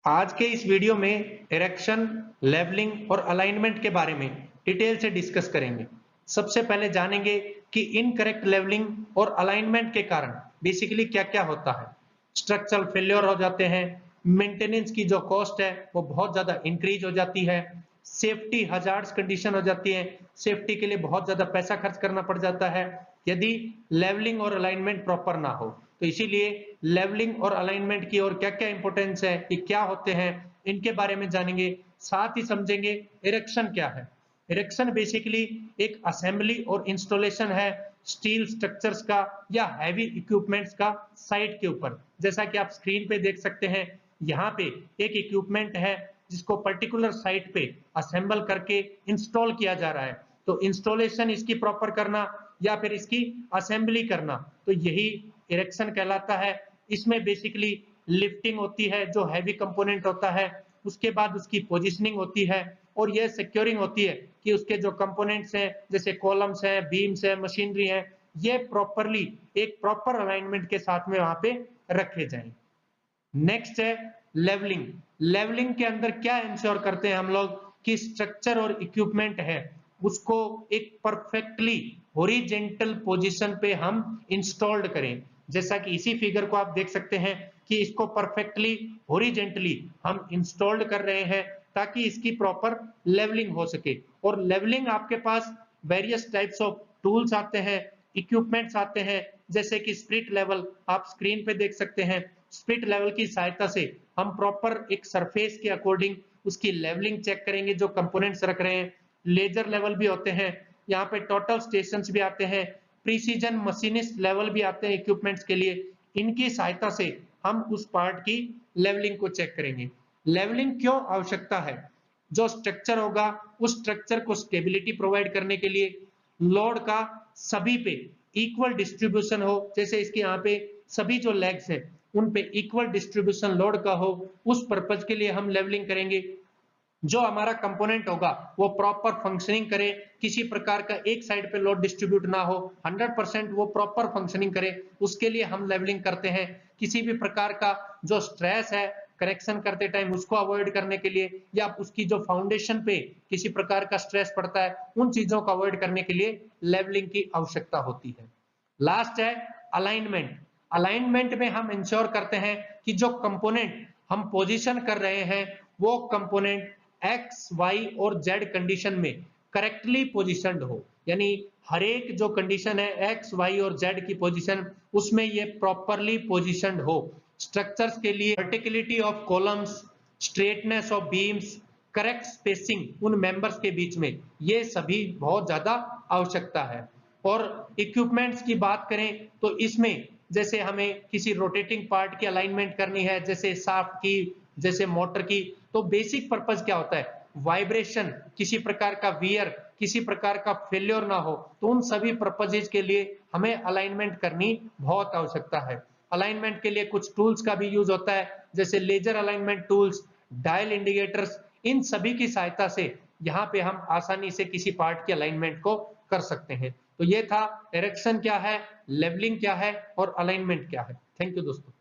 आज के इस वीडियो में इरेक्शन, लेवलिंग और अलाइनमेंट के बारे में डिटेल से डिस्कस करेंगे। सबसे पहले जानेंगे कि इनकरेक्ट लेवलिंग और अलाइनमेंट के कारण बेसिकली क्या-क्या होता है। स्ट्रक्चरल फेल्योर हो जाते हैं, मेंटेनेंस की जो कॉस्ट है वो बहुत ज्यादा इंक्रीज हो जाती है, सेफ्टी हजार्ड्स कंडीशन हो जाती है, सेफ्टी के लिए बहुत ज्यादा पैसा खर्च करना पड़ जाता है यदि लेवलिंग और अलाइनमेंट प्रॉपर ना हो। तो इसीलिए लेवलिंग और अलाइनमेंट की और क्या-क्या इंपॉर्टेंस है, ये क्या होते हैं, इनके बारे में जानेंगे। साथ ही समझेंगे इरेक्शन क्या है। इरेक्शन बेसिकली एक असेंबली और इंस्टॉलेशन है स्टील स्ट्रक्चर्स का या हैवी इक्विपमेंट्स का साइट के ऊपर। जैसा कि आप स्क्रीन पे देख सकते हैं, यहाँ पे एक इक्विपमेंट है जिसको पर्टिकुलर साइट पे असेंबल करके इंस्टॉल किया जा रहा है। तो इंस्टॉलेशन इसकी प्रॉपर करना या फिर इसकी असेंबली करना, तो यही इरेक्शन कहलाता है। इसमें बेसिकली लिफ्टिंग होती है, जो हैवी कंपोनेंट होता है, उसके बाद उसकी पोजीशनिंग होती है और यह सिक्योरिंग होती है कि उसके जो कंपोनेंट्स हैं जैसे कॉलम्स हैं, बीम्स हैं, मशीनरी है, ये प्रॉपरली एक प्रॉपर अलाइनमेंट के साथ में वहां पे रखे जाएं। नेक्स्ट है लेवलिंग। लेवलिंग के अंदर क्या इंश्योर करते हैं हम लोग कि स्ट्रक्चर और इक्विपमेंट है उसको एक परफेक्टली हॉरिजेंटल पोजीशन पे हम इंस्टॉल्ड करें। जैसा कि इसी फिगर को आप देख सकते हैं कि इसको परफेक्टली हॉरिजेंटली हम इंस्टॉल्ड कर रहे हैं ताकि इसकी प्रॉपर लेवलिंग हो सके। और लेवलिंग आपके पास वेरियस टाइप्स ऑफ टूल्स आते हैं, इक्विपमेंट्स आते हैं, जैसे कि स्प्लिट लेवल आप स्क्रीन पे देख सकते हैं। स्प्लिट लेवल की सहायता से हम प्रॉपर एक सरफेस के अकॉर्डिंग उसकी लेवलिंग चेक करेंगे जो कंपोनेंट्स रख रहे हैं। लेजर लेवल भी होते हैं, यहाँ पे टोटल स्टेशंस भी आते हैं, प्रिसीजन मशीनिस्ट लेवल भी आते हैं इक्विपमेंट्स के लिए। इनकी सहायता से हम उस पार्ट की लेवलिंग को चेक करेंगे। लेवलिंग क्यों आवश्यकता है? जो स्ट्रक्चर होगा उस स्ट्रक्चर को स्टेबिलिटी प्रोवाइड करने के लिए, लोड का सभी पे इक्वल डिस्ट्रीब्यूशन हो, जैसे इसके यहाँ पे सभी जो लेग्स है उन पे इक्वल डिस्ट्रीब्यूशन लोड का हो, उस पर्पज के लिए हम लेवलिंग करेंगे। जो हमारा कंपोनेंट होगा वो प्रॉपर फंक्शनिंग करे, किसी प्रकार का एक साइड पे लोड डिस्ट्रीब्यूट ना हो, 100% वो प्रॉपर फंक्शनिंग करे, उसके लिए हम लेवलिंग करते हैं। किसी भी प्रकार का जो स्ट्रेस है करेक्शन करते टाइम उसको अवॉइड करने के लिए, या उसकी जो फाउंडेशन पे किसी प्रकार का स्ट्रेस पड़ता है उन चीजों को अवॉइड करने के लिए लेवलिंग की आवश्यकता होती है। लास्ट है अलाइनमेंट। अलाइनमेंट में हम इंश्योर करते हैं कि जो कंपोनेंट हम पोजीशन कर रहे हैं वो कंपोनेंट एक्स, वाई और जेड कंडीशन में करेक्टली पोजीशनड हो, यानी हर एक जो कंडीशन है एक्स, वाई और जेड की पोजीशन, उसमें ये प्रॉपरली पोजीशनड हो। स्ट्रक्चर्स के लिए verticality of columns, straightness of beams, correct spacing उन मेंबर्स के बीच में, ये सभी बहुत ज्यादा आवश्यकता है। और इक्विपमेंट्स की बात करें तो इसमें जैसे हमें किसी रोटेटिंग पार्ट की अलाइनमेंट करनी है, जैसे शाफ्ट की, जैसे मोटर की, तो बेसिक पर्पज क्या होता है? वाइब्रेशन, किसी प्रकार का वियर, किसी प्रकार का फेल्योर ना हो, तो उन सभी पर्पजेज के लिए हमें अलाइनमेंट करनी बहुत आवश्यकता है। अलाइनमेंट के लिए कुछ टूल्स का भी यूज होता है, जैसे laser alignment tools, dial indicators, इन सभी की सहायता से यहाँ पे हम आसानी से किसी पार्ट की अलाइनमेंट को कर सकते हैं। तो ये था इरेक्शन क्या है, लेवलिंग क्या है और अलाइनमेंट क्या है। थैंक यू दोस्तों।